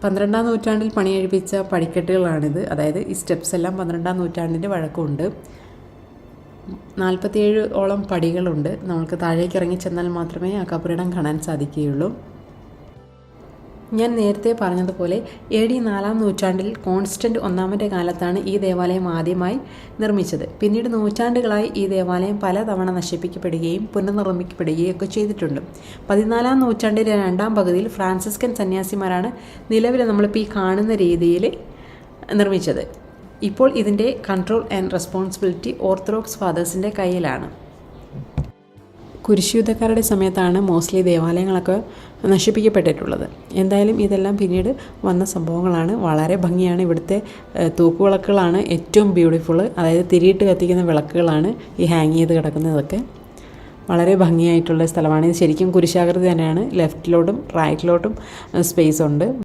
12-ാം നൂറ്റാണ്ടിൽ പണിയെഴുപ്പിച്ച പടിക്കെട്ടുകളാണിത്. അതായത് ഈ സ്റ്റെപ്സ് എല്ലാം 12-ാം നൂറ്റാണ്ടിൻ്റെ വഴക്കമുണ്ട്. 47ഓളം പടികളുണ്ട്. നമുക്ക് താഴേക്ക് ഇറങ്ങി ചെന്നാൽ മാത്രമേ ആ കബറിടം കാണാൻ സാധിക്കുകയുള്ളൂ. ഞാൻ നേരത്തെ പറഞ്ഞതുപോലെ AD 4-ാം നൂറ്റാണ്ടിൽ കോൺസ്റ്റന്റ് ഒന്നാമൻ്റെ കാലത്താണ് ഈ ദേവാലയം ആദ്യമായി നിർമ്മിച്ചത്. പിന്നീട് നൂറ്റാണ്ടുകളായി ഈ ദേവാലയം പലതവണ നശിപ്പിക്കപ്പെടുകയും പുനർനിർമ്മിക്കപ്പെടുകയും ഒക്കെ ചെയ്തിട്ടുണ്ട്. 14-ാം നൂറ്റാണ്ടിൻ്റെ 2-ാം പകുതിയിൽ ഫ്രാൻസിസ്കൻ സന്യാസിമാരാണ് നിലവിൽ നമ്മളിപ്പോൾ ഈ കാണുന്ന രീതിയിൽ നിർമ്മിച്ചത്. ഇപ്പോൾ ഇതിൻ്റെ കൺട്രോൾ ആൻഡ് റെസ്പോൺസിബിലിറ്റി ഓർത്തഡോക്സ് ഫാദേഴ്സിൻ്റെ കയ്യിലാണ്. കുരിശുയുദ്ധക്കാരുടെ സമയത്താണ് മോസ്റ്റ്ലി ദേവാലയങ്ങളൊക്കെ നശിപ്പിക്കപ്പെട്ടിട്ടുള്ളത്. എന്തായാലും ഇതെല്ലാം പിന്നീട് വന്ന സംഭവങ്ങളാണ്. വളരെ ഭംഗിയാണ്. ഇവിടുത്തെ തൂക്കുവിളക്കുകളാണ് ഏറ്റവും ബ്യൂട്ടിഫുൾ. അതായത് തിരിയിട്ട് കത്തിക്കുന്ന വിളക്കുകളാണ് ഈ ഹാങ് ചെയ്ത് കിടക്കുന്നതൊക്കെ. വളരെ ഭംഗിയായിട്ടുള്ള സ്ഥലമാണ്. ഇത് ശരിക്കും കുരിശാകൃതി തന്നെയാണ്. ലെഫ്റ്റിലോട്ടും റൈറ്റിലോട്ടും സ്പേസ് ഉണ്ട്.